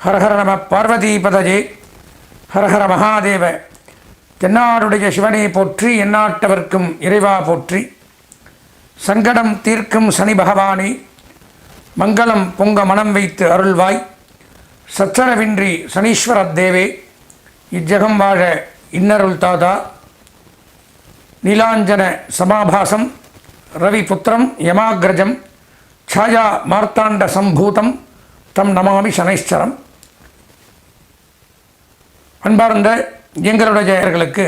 ஹரஹர நம பார்வதிபதஜே ஹரஹர மகாதேவ. தென்னாடுடைய சிவனை போற்றி, எந்நாட்டவர்க்கும் இறைவா போற்றி. சங்கடம் தீர்க்கும் சனி பகவானே, மங்களம் பொங்க மனம் வைத்து அருள்வாய். சச்சரவின்றி சனீஸ்வர தேவே, இஜ்ஜகம் வாழ இன்னருள் தாதா. நீலாஞ்சன சமாபாசம் ரவி புத்திரம் யமாகிரஜம் சாயா மார்த்தாண்ட சம்பூதம் தம் நமாமி சனைஸ்வரம். அன்பார்ந்த எங்களுடையர்களுக்கு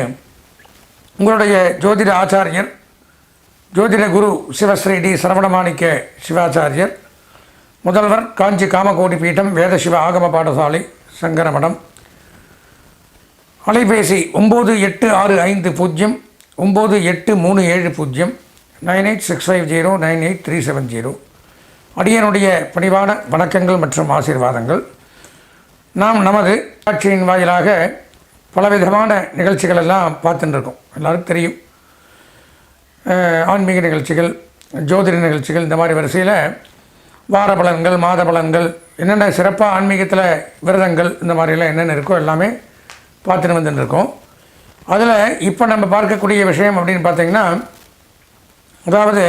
உங்களுடைய ஜோதிட ஆச்சாரியர் ஜோதிட குரு சிவஸ்ரீ டி சரவணமாணிக்க சிவாச்சாரியர், முதல்வர் காஞ்சி காமகோடி பீட்டம் வேதசிவ ஆகம பாடசாலை சங்கரமடம். அலைபேசி 9865 98370 9865098370. அடியனுடைய பணிவான வணக்கங்கள் மற்றும் ஆசீர்வாதங்கள். நாம் நமது காட்சியின் வாயிலாக பலவிதமான நிகழ்ச்சிகள் எல்லாம் பார்த்துட்டு இருக்கோம். எல்லாருக்கும் தெரியும், ஆன்மீக நிகழ்ச்சிகள், ஜோதிட நிகழ்ச்சிகள், இந்த மாதிரி வரிசையில் வார பலன்கள், மாத பலன்கள், என்னென்ன சிறப்பாக ஆன்மீகத்தில் விரதங்கள், இந்த மாதிரிலாம் என்னென்ன இருக்கோ எல்லாமே பார்த்துட்டு வந்துட்டு இருக்கோம். அதில் இப்போ நம்ம பார்க்கக்கூடிய விஷயம் அப்படின்னு பார்த்திங்கன்னா, அதாவது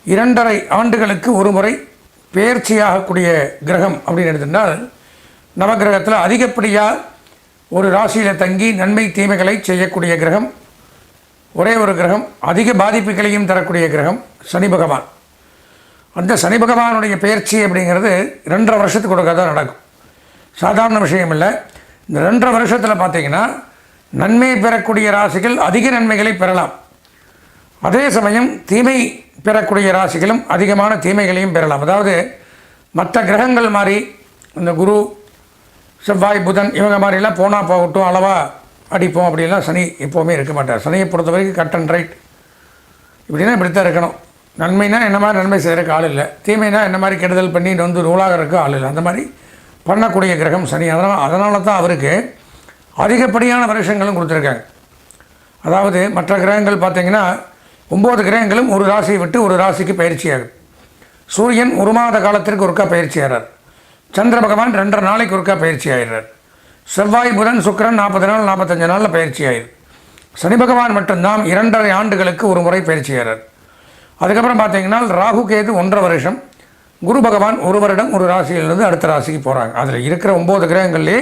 2.5 ஆண்டுகளுக்கு ஒரு முறை பெயர்ச்சியாகக்கூடிய கிரகம் அப்படின்னு எடுத்துட்டால், நவகிரகத்தில் அதிகப்படியாக ஒரு ராசியில் தங்கி நன்மை தீமைகளை செய்யக்கூடிய கிரகம், ஒரே ஒரு கிரகம், அதிக பாதிப்புகளையும் தரக்கூடிய கிரகம் சனி பகவான். அந்த சனி பகவானுடைய பெயர்ச்சி அப்படிங்கிறது 2.5 வருஷத்துக்கு ஒருக்கா தான் நடக்கும். சாதாரண விஷயம் இல்லை. இந்த 2.5 வருஷத்தில் பார்த்திங்கன்னா நன்மை பெறக்கூடிய ராசிகள் அதிக நன்மைகளை பெறலாம். அதே சமயம் தீமை பெறக்கூடிய ராசிகளும் அதிகமான தீமைகளையும் பெறலாம். அதாவது மற்ற கிரகங்கள் மாதிரி இந்த குரு, செவ்வாய், புதன் இவங்க மாதிரிலாம் போனால் போகட்டும், அளவாக அடிப்போம் அப்படிலாம் சனி எப்போவுமே இருக்க மாட்டார். சனியை பொறுத்த வரைக்கும் கட் அண்ட் ரைட், இப்படின்னா இப்படித்தான் இருக்கணும். நன்மைனா என்ன மாதிரி நன்மை செய்கிறதுக்கு ஆள் இல்லை, தீமைனா என்ன மாதிரி கெடுதல் பண்ணி வந்து நூலாகிறதுக்கு ஆள் இல்லை. அந்த மாதிரி பண்ணக்கூடிய கிரகம் சனி. அதனால தான் அவருக்கு அதிகப்படியான வருஷங்களும் கொடுத்துருக்காங்க. அதாவது மற்ற கிரகங்கள் பார்த்திங்கன்னா 9 கிரகங்களும் ஒரு ராசியை விட்டு ஒரு ராசிக்கு பயிற்சி ஆகும். சூரியன் 1 மாத காலத்திற்கு ஒருக்கா பயிற்சி ஆகிறார். சந்திர பகவான் 2.5 நாளைக்கு ஒருக்கா பயிற்சி ஆகிறார். செவ்வாய், புதன், சுக்கிரன் 40 நாள் 45 நாளில் பயிற்சி ஆயிரு. சனி பகவான் மட்டும்தான் 2.5 ஆண்டுகளுக்கு ஒரு முறை பயிற்சி ஆகிறார். அதுக்கப்புறம் பார்த்திங்கன்னா ராகு கேது 1.5 வருஷம், குரு பகவான் 1 வருடம் ஒரு ராசியிலிருந்து அடுத்த ராசிக்கு போகிறாங்க. அதில் இருக்கிற 9 கிரகங்கள்லேயே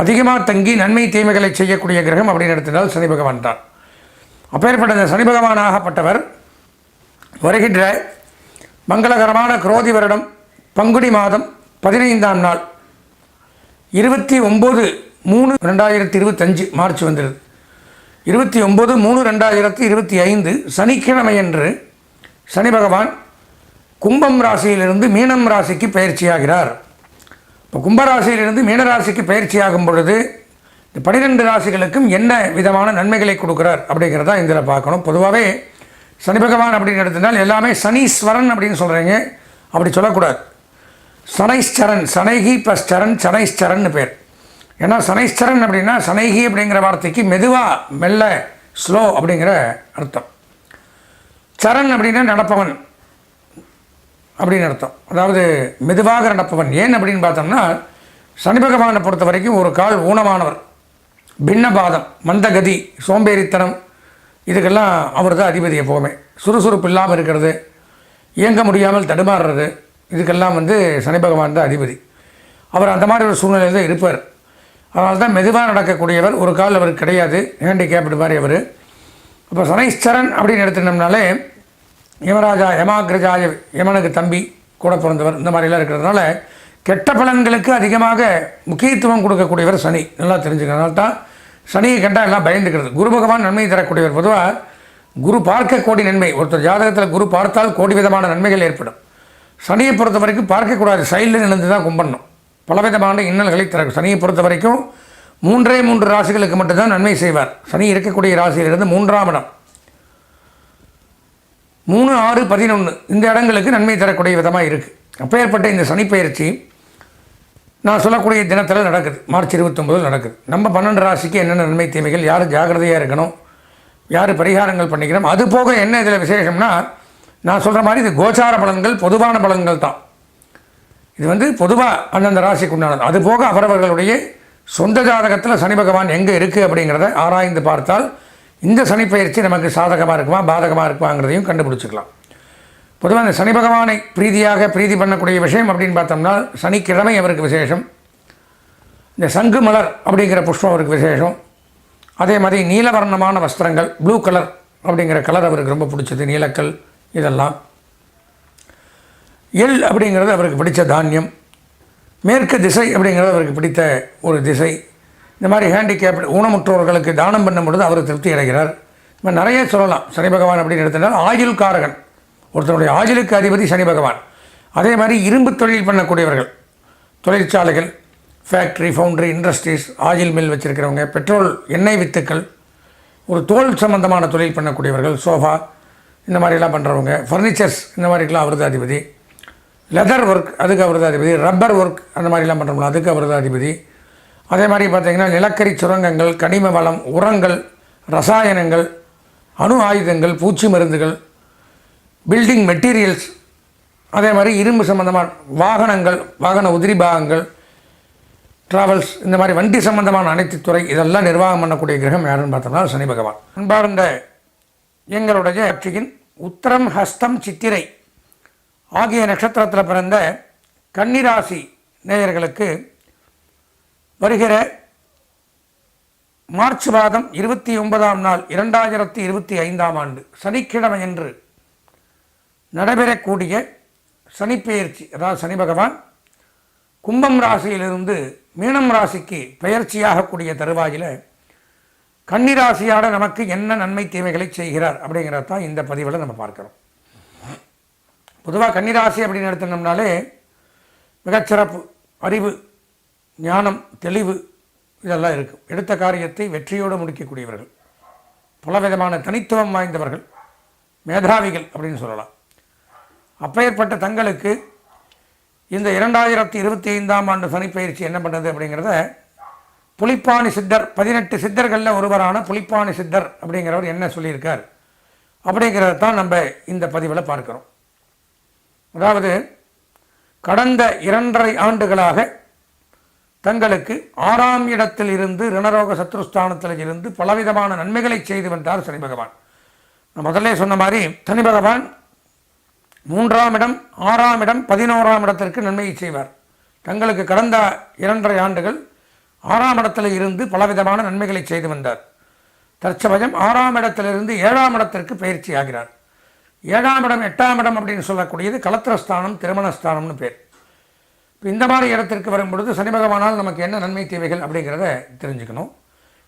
அதிகமாக தங்கி நன்மை தீமைகளை செய்யக்கூடிய கிரகம் அப்படின்னு எடுத்துட்டால் சனி பகவான் தான். அப்பேற்பட்ட இந்த சனி பகவானாகப்பட்டவர் வருகின்ற மங்களகரமான குரோதி வருடம் பங்குனி மாதம் 15ஆம் நாள் 29/3/2025 மார்ச் வந்துடுது. 29/3/2025 சனிக்கிழமையன்று சனி பகவான் கும்பம் ராசியிலிருந்து மீனம் ராசிக்கு பயிற்சியாகிறார். இப்போ கும்பராசியிலிருந்து மீனராசிக்கு பயிற்சியாகும் பொழுது இந்த 12 ராசிகளுக்கும் என்ன விதமான நன்மைகளை கொடுக்குறார் அப்படிங்கிறதா இதில் பார்க்கணும். பொதுவாகவே சனி பகவான் அப்படின்னு எடுத்துட்டால் எல்லாமே சனீஸ்வரன் அப்படின்னு சொல்கிறீங்க, அப்படி சொல்லக்கூடாது. சனைஸ்சரன், சனைகி ப்ளஸ் சரண், சனைஸ்சரன் பேர். ஏன்னா சனைஸ்சரன் அப்படின்னா சனைகி அப்படிங்கிற வார்த்தைக்கு மெதுவாக, மெல்ல, ஸ்லோ அப்படிங்கிற அர்த்தம். சரண் அப்படின்னா நடப்பவன் அப்படின்னு அர்த்தம், அதாவது மெதுவாக நடப்பவன். ஏன் அப்படின்னு பார்த்தோம்னா சனி பகவானை பொறுத்த வரைக்கும் ஒரு கால் ஊனமானவர், பின்னபாதம், மந்தகதி, சோம்பேறித்தனம், இதுக்கெல்லாம் அவர் தான் அதிபதி. எப்போவுமே சுறுசுறுப்பு இல்லாமல் இருக்கிறது, இயங்க முடியாமல் தடுமாறுறது, இதுக்கெல்லாம் சனி பகவான் தான் அதிபதி. அவர் அந்த மாதிரி ஒரு சூழ்நிலையில் தான் இருப்பார். அதனால தான் மெதுவாக நடக்கக்கூடியவர். ஒரு கால் அவருக்கு கிடையாது, ஹேண்டிகேப்டு மாதிரி அவர். அப்போ சனைஸ்சரன் அப்படின்னு எடுத்துட்டோம்னாலே யமராஜா, யமாகிரஜாய, யமனுக்கு தம்பி, கூட பிறந்தவர், இந்த மாதிரிலாம் இருக்கிறதுனால கெட்ட பலன்களுக்கு அதிகமாக முக்கியத்துவம் கொடுக்கக்கூடியவர் சனி. நல்லா தெரிஞ்சுக்கிறதுனால தான் சனியை கண்டால் எல்லாம் பயந்துக்கிறது. குரு பகவான் நன்மை தரக்கூடியவர். பொதுவாக குரு பார்க்க கோடி நன்மை. ஒருத்தர் ஜாதகத்தில் குரு பார்த்தால் கோடி விதமான நன்மைகள் ஏற்படும். சனியை பொறுத்த வரைக்கும் பார்க்கக்கூடாது, சைடில் நின்று தான் கும்பிடணும். பலவிதமான இன்னல்களை தர சனியை பொறுத்த வரைக்கும் 3 ராசிகளுக்கு மட்டும்தான் நன்மை செய்வார். சனி இருக்கக்கூடிய ராசியிலிருந்து 3ஆம் இடம் 3, 6, 11 இந்த இடங்களுக்கு நன்மை தரக்கூடிய விதமாக இருக்குது. அப்பேற்பட்ட இந்த சனி பயிற்சி நான் சொல்லக்கூடிய தினத்தில் நடக்குது. மார்ச் 29 நடக்குது. நம்ம 12 ராசிக்கு என்னென்ன நன்மை தீமைகள், யார் ஜாகிரதையாக இருக்கணும், யார் பரிகாரங்கள் பண்ணிக்கிறோம், அது போக என்ன இதில் விசேஷம்னா, நான் சொல்கிற மாதிரி இது கோச்சார பலன்கள், பொதுவான பலன்கள் தான். இது பொதுவாக அந்தந்த ராசிக்கு உண்டானது. அதுபோக அவரவர்களுடைய சொந்த ஜாதகத்தில் சனி பகவான் எங்கே இருக்குது அப்படிங்கிறத ஆராய்ந்து பார்த்தால் இந்த சனிப்பெயர்ச்சி நமக்கு சாதகமாக இருக்குமா பாதகமாக இருக்குமாங்கிறதையும் கண்டுபிடிச்சிக்கலாம். பொதுவாக இந்த சனி பகவானை பிரீதி பண்ணக்கூடிய விஷயம் அப்படின்னு பார்த்தோம்னா சனிக்கிழமை அவருக்கு விசேஷம். இந்த சங்கு மலர் அப்படிங்கிற புஷ்பம் அவருக்கு விசேஷம். அதே மாதிரி நீலவர்ணமான வஸ்திரங்கள், ப்ளூ கலர் அப்படிங்கிற கலர் அவருக்கு ரொம்ப பிடிச்சது, நீலக்கல் இதெல்லாம். எள் அப்படிங்கிறது அவருக்கு பிடித்த தானியம். மேற்கு திசை அப்படிங்கிறது அவருக்கு பிடித்த ஒரு திசை. இந்த மாதிரி ஹேண்டிகேப்டு ஊனமுற்றோர்களுக்கு தானம் பண்ணும் பொழுது அவர் திருப்தி அடைகிறார். இந்த மாதிரி நிறைய சொல்லலாம். சனி பகவான் அப்படின்னு எடுத்துட்டால் ஆயுள் காரகன், ஒருத்தருடைய ஆயுளுக்கு அதிபதி சனி பகவான். அதே மாதிரி இரும்பு தொழில் பண்ணக்கூடியவர்கள், தொழிற்சாலைகள், factory, foundry, industries, oil mill வச்சுருக்கிறவங்க, பெட்ரோல் எண்ணெய் வித்துக்கள், ஒரு தோல் சம்பந்தமான தொழில் பண்ணக்கூடியவர்கள், சோஃபா இந்த மாதிரிலாம் பண்ணுறவங்க, ஃபர்னிச்சர்ஸ் இந்த மாதிரிக்கெலாம் அவர் தான் அதிபதி. லெதர் ஒர்க் அதுக்கு அவர் தான் அதிபதி. ரப்பர் ஒர்க் அந்த மாதிரிலாம் பண்ணுறோம்ல அதுக்கு அவர் தான் அதிபதி. அதே மாதிரி பார்த்திங்கன்னா நிலக்கரி சுரங்கங்கள், கனிம வளம், உரங்கள், ரசாயனங்கள், அணு ஆயுதங்கள், பூச்சி மருந்துகள், பில்டிங் மெட்டீரியல்ஸ், அதே மாதிரி இரும்பு சம்பந்தமான வாகனங்கள், வாகன உதிரி பாகங்கள், ட்ராவல்ஸ், இந்த மாதிரி வண்டி சம்பந்தமான அனைத்து துறை இதெல்லாம் நிர்வாகம் பண்ணக்கூடிய கிரகம் யாருன்னு பார்த்தோம்னா சனி பகவான். அன்பார்ந்த எங்களுடைய கட்சியின் உத்தரம், ஹஸ்தம், சித்திரை ஆகிய நட்சத்திரத்தில் பிறந்த கன்னிராசி நேயர்களுக்கு வருகிற மார்ச் மாதம் 29ஆம் நாள் 2025ஆம் ஆண்டு சனிக்கிழமை என்று நடைபெறக்கூடிய சனிப்பெயர்ச்சி, அதாவது சனி பகவான் கும்பம் ராசியிலிருந்து மீனம் ராசிக்கு பெயர்ச்சியாகக்கூடிய தருவாயில் கன்னிராசியாட நமக்கு என்ன நன்மை தீமைகளை செய்கிறார் அப்படிங்கிறது தான் இந்த பதிவில் நம்ம பார்க்குறோம். பொதுவாக கன்னிராசி அப்படின்னு எடுத்துனோம்னாலே மிகச்சிறப்பு, அறிவு, ஞானம், தெளிவு இதெல்லாம் இருக்கும். எடுத்த காரியத்தை வெற்றியோடு முடிக்கக்கூடியவர்கள், பலவிதமான தனித்துவம் வாய்ந்தவர்கள், மேதாவிகள் அப்படின்னு சொல்லலாம். அப்பேற்பட்ட தங்களுக்கு இந்த 2025ஆம் ஆண்டு சனிப்பெயர்ச்சி என்ன பண்ணுறது அப்படிங்கிறத புலிப்பாணி சித்தர், 18 சித்தர்களில் ஒருவரான புலிப்பாணி சித்தர் அப்படிங்கிறவர் என்ன சொல்லியிருக்கார் அப்படிங்கிறத தான் நம்ம இந்த பதிவில் பார்க்குறோம். அதாவது கடந்த 2.5 ஆண்டுகளாக தங்களுக்கு 6ஆம் இடத்தில் இருந்து ரிணரோக சத்ருஸ்தானத்தில் இருந்து பலவிதமான நன்மைகளை செய்து வந்தார் சனி பகவான். நான் முதல்ல சொன்ன மாதிரி சனி பகவான் 3ஆம் இடம், 6ஆம் இடம், 11ஆம் இடத்திற்கு நன்மையை செய்வார். தங்களுக்கு கடந்த 2.5 ஆண்டுகள் 6ஆம் இடத்தில் இருந்து பலவிதமான நன்மைகளை செய்து வந்தார். தற்சமயம் 6ஆம் இடத்திலிருந்து 7ஆம் இடத்திற்கு பயிற்சி ஆகிறார். 7ஆம் இடம், 8ஆம் இடம் அப்படின்னு சொல்லக்கூடியது கலத்திரஸ்தானம், திருமணஸ்தானம்னு பேர். இப்போ இந்த மாதிரி இடத்திற்கு வரும்பொழுது சனி பகவானால் நமக்கு என்ன நன்மை தேவைகள் அப்படிங்கிறத தெரிஞ்சுக்கணும்.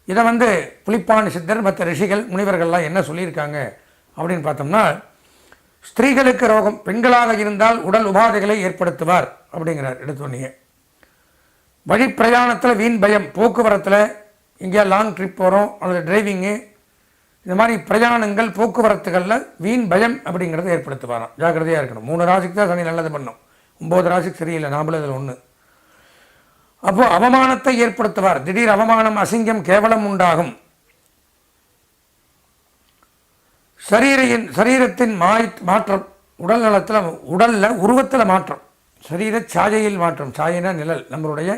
இதை புலிப்பாணி சித்தர் மற்ற ரிஷிகள், முனிவர்கள்லாம் என்ன சொல்லியிருக்காங்க அப்படின்னு பார்த்தோம்னா, ஸ்திரீகளுக்கு ரோகம், பெண்களாக இருந்தால் உடல் உபாதைகளை ஏற்படுத்துவார் அப்படிங்கிறார். எடுத்தோன்னே வழி பிரயாணத்தில் வீண் பயம், போக்குவரத்தில் எங்கேயா லாங் ட்ரிப் போகிறோம் அல்லது டிரைவிங்கு இந்த மாதிரி பிரயாணங்கள், போக்குவரத்துகளில் வீண் பயம் அப்படிங்கிறத ஏற்படுத்துவாராம். ஜாக்கிரதையாக இருக்கணும். 3 ராசிக்கு தான் சனி நல்லது பண்ணும், 9 ராசிக்கு சரியில்லை, நாமளும் இதில் 1. அப்போது அவமானத்தை ஏற்படுத்துவார். திடீர் அவமானம், அசிங்கம், கேவலம் உண்டாகும். சரீரத்தின் மாற்றம், உடல் நலத்தில், உடலில் உருவத்தில் மாற்றம், சரீர சாயையில் மாற்றம், சாயினா நிழல், நம்மளுடைய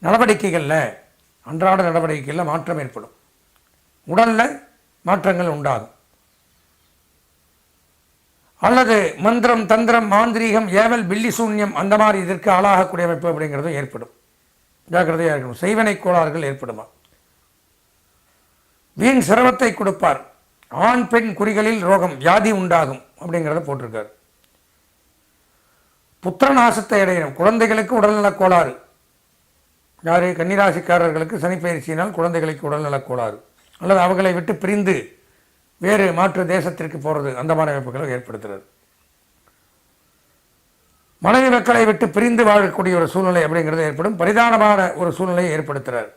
நடவடிக்கைகளில், அன்றாட நடவடிக்கைகளில் மாற்றம் ஏற்படும். உடலில் மாற்றங்கள் உண்டாகும். அல்லது மந்திரம், தந்திரம், மாந்திரீகம், ஏவல், பில்லி சூன்யம் அந்த மாதிரி இதற்கு ஆளாகக்கூடிய அமைப்பு அப்படிங்கிறதும் ஏற்படும். ஜாக்கிரதையாக இருக்கணும். செய்வனை கோளாறுகள் ஏற்படுமா. வீண் சிரமத்தை கொடுப்பார். ஆண் பெண் குறிகளில் ரோகம், வியாதி உண்டாகும் அப்படிங்கிறத போட்டிருக்கார். புத்திரநாசத்தை அடையணும். குழந்தைகளுக்கு உடல்நலக் கோளாறு. யார்? கன்னிராசிக்காரர்களுக்கு சனிப்பெயர்ச்சியினால் குழந்தைகளுக்கு உடல்நலக் கோளாறு, அல்லது அவர்களை விட்டு பிரிந்து வேறு மாற்று தேசத்திற்கு போகிறது, அந்த மாதிரி அமைப்புகளை ஏற்படுத்துகிறது. மனைவி மக்களை விட்டு பிரிந்து வாழக்கூடிய ஒரு சூழ்நிலை அப்படிங்கிறது ஏற்படும். பரிதானமான ஒரு சூழ்நிலையை ஏற்படுத்துகிறார்.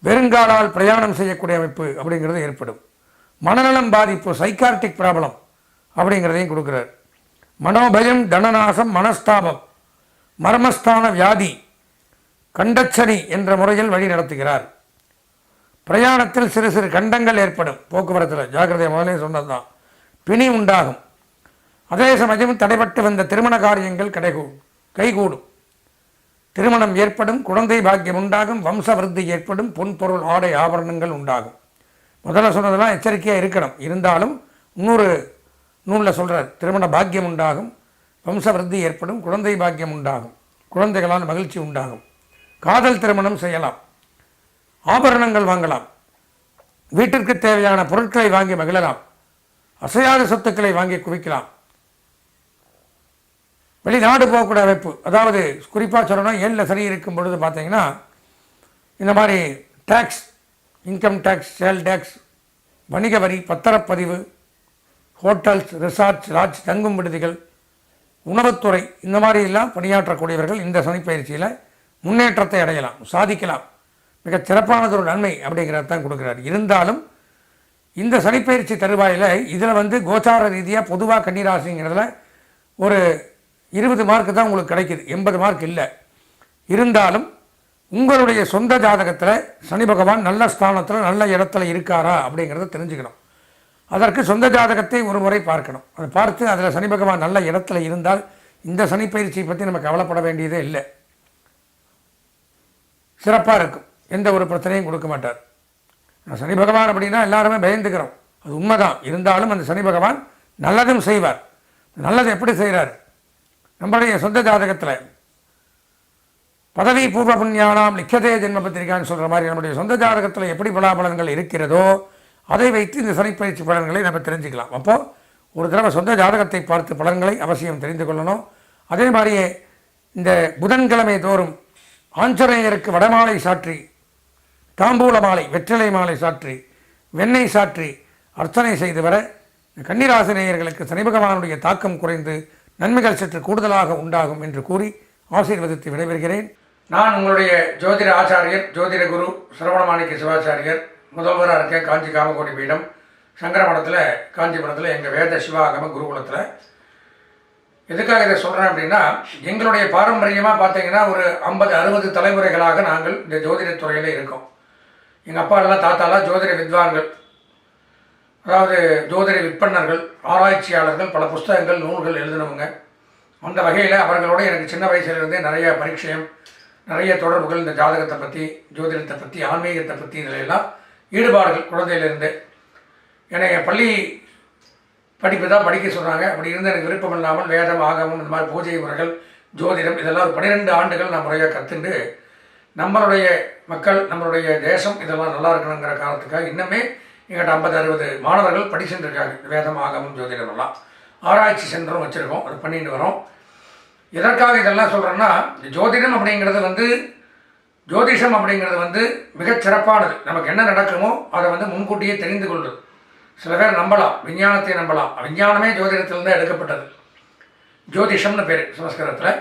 வெறுங்காலால் பிரயாணம் செய்யக்கூடிய அமைப்பு அப்படிங்கிறது ஏற்படும். மனநலம் பாதிப்பு, சைக்கார்டிக் ப்ராப்ளம் அப்படிங்கிறதையும் கொடுக்குறார். மனோபயம், தனநாசம், மனஸ்தாபம், மர்மஸ்தான வியாதி, கண்டச்சனி என்ற முறையில் வழி நடத்துகிறார். பிரயாணத்தில் சிறு சிறு கண்டங்கள் ஏற்படும். போக்குவரத்தில் ஜாக்கிரதையாக முதலே சொன்னதுதான். பிணி உண்டாகும். அதே சமயம் தடைபட்டு வந்த திருமண காரியங்கள் கைகூடும். திருமணம் ஏற்படும், குழந்தை பாக்கியம் உண்டாகும், வம்ச விருத்தி ஏற்படும், பொன்பொருள் ஆடை ஆபரணங்கள் உண்டாகும். முதல்ல சொன்னதெல்லாம் எச்சரிக்கையாக இருக்கணும். இருந்தாலும் இன்னொரு நூலில் சொல்கிறார், திருமண பாக்கியம் உண்டாகும், வம்ச விருத்தி ஏற்படும், குழந்தை பாக்கியம் உண்டாகும், குழந்தைகளால் மகிழ்ச்சி உண்டாகும், காதல் திருமணம் செய்யலாம், ஆபரணங்கள் வாங்கலாம், வீட்டிற்கு தேவையான பொருட்களை வாங்கி மகிழலாம், அசையாத சொத்துக்களை வாங்கி குவிக்கலாம், வெளிநாடு போகக்கூடிய அமைப்பு. அதாவது குறிப்பாக சொல்லணும், ஏழில் சரி இருக்கும் பொழுது பார்த்தீங்கன்னா இந்த மாதிரி tax, income tax, sale tax, வணிக வரி, பத்திரப்பதிவு, ஹோட்டல்ஸ், ரிசார்ட்ஸ், லாட்ஜ், தங்கும் விடுதிகள், உணவுத்துறை, இந்த மாதிரிலாம் பணியாற்றக்கூடியவர்கள் இந்த சனிப்பயிற்சியில் முன்னேற்றத்தை அடையலாம், சாதிக்கலாம். மிகச் சிறப்பானது ஒரு நன்மை அப்படிங்கிறத தான் கொடுக்குறாரு. இருந்தாலும் இந்த சனிப்பயிற்சி தருவாயில் இதில் கோச்சார ரீதியாக பொதுவாக கன்னிராசிங்கிறதுல ஒரு 20 மார்க்கு தான் உங்களுக்கு கிடைக்கிது, 80 மார்க் இல்லை. இருந்தாலும் உங்களுடைய சொந்த ஜாதகத்தில் சனி பகவான் நல்ல ஸ்தானத்தில் நல்ல இடத்துல இருக்காரா அப்படிங்கிறத தெரிஞ்சுக்கணும். அதற்கு சொந்த ஜாதகத்தை ஒரு முறை பார்க்கணும். அதை பார்த்து அதில் சனி பகவான் நல்ல இடத்துல இருந்தால் இந்த சனிப்பயிற்சியை பற்றி நம்ம கவலைப்பட வேண்டியதே இல்லை, சிறப்பாக இருக்கும், எந்த ஒரு பிரச்சனையும் கொடுக்க மாட்டார். சனி பகவான் அப்படின்னா எல்லாருமே பயந்துக்கிறோம், அது உண்மைதான். இருந்தாலும் அந்த சனி பகவான் நல்லதும் செய்வார். நல்லது எப்படி செய்கிறார்? நம்மளுடைய சொந்த ஜாதகத்தில் பதவி பூர்வ புண்ணியானாம் லிக்கதே ஜென்ம பத்திரிகான்னு சொல்கிற மாதிரி நம்முடைய சொந்த ஜாதகத்தில் எப்படி பலாபலன்கள் இருக்கிறதோ அதை வைத்து இந்த சனிப்பயிற்சி பலன்களை நம்ம தெரிஞ்சுக்கலாம். அப்போது ஒரு தடவை சொந்த ஜாதகத்தை பார்த்து பலன்களை அவசியம் தெரிந்து கொள்ளணும். அதே மாதிரியே இந்த புதன்கிழமை தோறும் ஆஞ்சநேயருக்கு வடமாலை சாற்றி, தாம்பூல மாலை, வெற்றிலை மாலை சாற்றி, வெண்ணெய் சாற்றி அர்ச்சனை செய்து வர கன்னிராசி நேயர்களுக்கு சனி பகவானுடைய தாக்கம் குறைந்து நன்மைகள் சற்று கூடுதலாக உண்டாகும் என்று கூறி ஆசீர்வதித்து விடைபெறுகிறேன். நான் உங்களுடைய ஜோதிட ஆச்சாரியர், ஜோதிட குரு சரவணமாணிக்க சிவாச்சாரியர், முதல்வராக இருக்க காஞ்சி காமகோடி பீடம் சங்கரமடத்தில், காஞ்சிபுரத்தில், எங்கள் வேத சிவாகம குருகுலத்தில். எதுக்காக இதை சொல்கிறேன் அப்படின்னா, எங்களுடைய பாரம்பரியமாக பார்த்தீங்கன்னா ஒரு 50-60 தலைமுறைகளாக நாங்கள் இந்த ஜோதிடத்துறையில் இருக்கோம். எங்கள் அப்பா எல்லாம் தாத்தாலாம் ஜோதிட வித்வான்கள், அதாவது ஜோதிட விற்பனர்கள், ஆராய்ச்சியாளர்கள், பல புஸ்தகங்கள் நூல்கள் எழுதினவங்க. அந்த வகையில் அவர்களோட எனக்கு சின்ன வயசுலேருந்தே நிறைய பரிச்சயம், நிறைய தொடர்புகள், இந்த ஜாதகத்தை பற்றி, ஜோதிடத்தை பற்றி, ஆன்மீகத்தை பற்றி இதிலெல்லாம் ஈடுபாடுகள் குழந்தையிலேருந்து. என்னை பள்ளி படிப்பு தான் படிக்க சொன்னாங்க. அப்படி இருந்து எனக்கு விருப்பம் இல்லாமல் வேதம், ஆகமம், இந்த மாதிரி பூஜை முறைகள், ஜோதிடம் இதெல்லாம் ஒரு 12 ஆண்டுகள் நான் முறையாக கற்றுண்டு நம்மளுடைய மக்கள், நம்மளுடைய தேசம் இதெல்லாம் நல்லா இருக்கணுங்கிற காரணத்துக்காக இன்னுமே எங்கிட்ட 50-60 மாணவர்கள் படிச்சுட்டு இருக்காங்க. வேதம், ஆகமம், ஜோதிடம் எல்லாம் ஆராய்ச்சி சென்டரும் வச்சுருக்கோம், அது பண்ணிட்டு வரோம். எதற்காக இதெல்லாம் சொல்கிறேன்னா, ஜோதிடம் அப்படிங்கிறது ஜோதிஷம் அப்படிங்கிறது மிகச் சிறப்பானது. நமக்கு என்ன நடக்குமோ அதை முன்கூட்டியே தெரிந்து கொள்வது. சில பேர் நம்பலாம், விஞ்ஞானத்தை நம்பலாம். விஞ்ஞானமே ஜோதிடத்திலிருந்து எடுக்கப்பட்டது, ஜோதிஷம்னு பேர் சமஸ்கிருதத்தில்.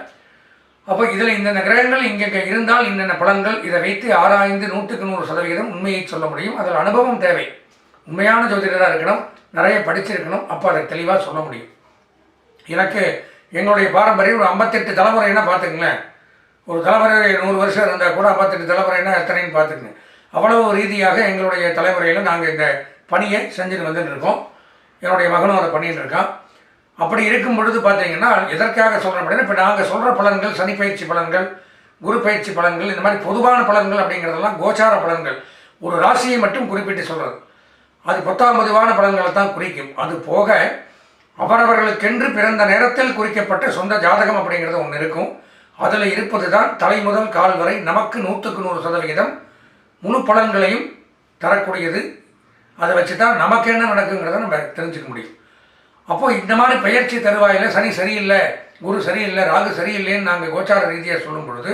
அப்போ இதில் இந்தந்த கிரகங்கள் இங்கே இருந்தால் இன்னென்ன பலன்கள், இதை வைத்து ஆராய்ந்து 100% உண்மையை சொல்ல முடியும். அதில் அனுபவம் தேவை, உண்மையான ஜோதிடராக இருக்கணும், நிறைய படிச்சிருக்கணும், அப்போ அதை தெளிவாக சொல்ல முடியும். எனக்கு எங்களுடைய பாரம்பரியம் ஒரு 58 தலைமுறைன்னா பார்த்துக்குங்களேன். ஒரு தலைமுறை 100 வருஷம் இருந்தால் கூட 58 தலைமுறைன்னா எத்தனைன்னு பார்த்துக்குங்க. அவ்வளவு ரீதியாக எங்களுடைய தலைமுறையில் நாங்கள் இந்த பணியை செஞ்சுட்டு வந்துட்டு இருக்கோம். என்னுடைய மகனும் அதை பண்ணிகிட்டு இருக்கான். அப்படி இருக்கும் பொழுது பார்த்தீங்கன்னா, எதற்காக சொல்கிறோம் அப்படின்னா, இப்போ நாங்கள் சொல்கிற பலன்கள், சனி பயிற்சி பலன்கள், குரு பயிற்சி பலன்கள், இந்த மாதிரி பொதுவான பலன்கள் அப்படிங்கிறதெல்லாம் கோச்சார பலன்கள், ஒரு ராசியை மட்டும் குறிப்பிட்டு சொல்கிறது. அது 10ஆம் பொதுவான பலன்களை தான் குறிக்கும். அது போக அவரவர்களுக்கென்று பிறந்த நேரத்தில் குறிக்கப்பட்ட சொந்த ஜாதகம் அப்படிங்கிறது ஒன்று இருக்கும். அதில் இருப்பது தான் தலை முதல் கால் வரை நமக்கு 100% முழு பலன்களையும் தரக்கூடியது. அதை வச்சு தான் நமக்கு என்ன நடக்குங்கிறத நம்ம தெரிஞ்சுக்க முடியும். அப்போது இந்த மாதிரி பெயர்ச்சி தருவாயில் சனி சரியில்லை, குரு சரியில்லை, ராகு சரியில்லைன்னு நாங்கள் கோச்சார ரீதியாக சொல்லும் பொழுது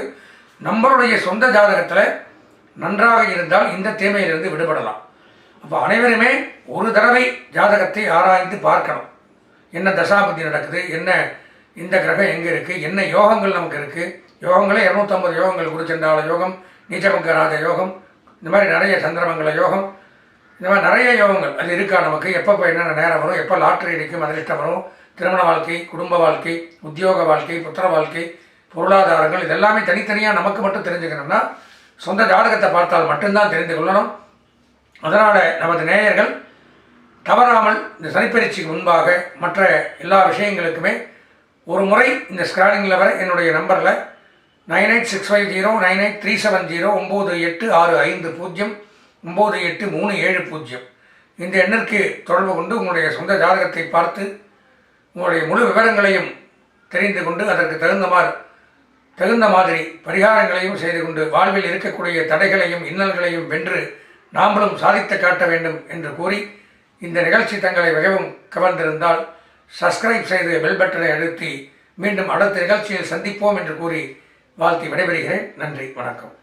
நம்மளுடைய சொந்த ஜாதகத்தில் நன்றாக இருந்தால் இந்த தீமையிலிருந்து விடுபடலாம். அப்போ அனைவருமே ஒரு தடவை ஜாதகத்தை ஆராய்ந்து பார்க்கணும். என்ன தசாபதி நடக்குது, என்ன இந்த கிரகம் எங்கே இருக்குது, என்ன யோகங்கள் நமக்கு இருக்குது. யோகங்களே 250 யோகங்கள், குருச்சண்டால யோகம், நீச்சபங்கராஜ யோகம், இந்த மாதிரி நிறைய சந்திரமங்கல யோகம், இந்த மாதிரி நிறைய யோகங்கள் அது இருக்கா நமக்கு. எப்பப்போ என்னென்ன நேரம் வரும், எப்போ லாட்ரி அடிக்கும், அதிர்ஷ்டம் வரும், திருமண வாழ்க்கை, குடும்ப வாழ்க்கை, உத்தியோக வாழ்க்கை, புத்திர வாழ்க்கை, பொருளாதாரங்கள், இதெல்லாமே தனித்தனியாக நமக்கு மட்டும் தெரிஞ்சுக்கணும்னா சொந்த ஜாதகத்தை பார்த்தால் மட்டும்தான் தெரிந்து கொள்ளணும். அதனால் நமது நேயர்கள் தவறாமல் இந்த சனிப்பயிற்சிக்கு முன்பாக மற்ற எல்லா விஷயங்களுக்குமே ஒரு முறை இந்த ஸ்கிரானிங்கில் வர என்னுடைய நம்பரில் 9865098370 9865 98370. இந்த எண்ணிற்கு தொடர்பு கொண்டு உங்களுடைய சொந்த ஜாதகத்தை பார்த்து உங்களுடைய முழு விவரங்களையும் தெரிந்து கொண்டு அதற்கு தகுந்த மாதிரி பரிகாரங்களையும் செய்து கொண்டு வாழ்வில் இருக்கக்கூடிய தடைகளையும் இன்னல்களையும் வென்று நாமளும் சாதித்து காட்ட வேண்டும் என்று கூறி, இந்த நிகழ்ச்சி தங்களை மிகவும் கவர்ந்திருந்தால் சப்ஸ்கிரைப் செய்து பெல் பட்டனை அழுத்தி மீண்டும் அடுத்த நிகழ்ச்சியில் சந்திப்போம் என்று கூறி வாழ்த்தி விடைபெறுகிறேன். நன்றி, வணக்கம்.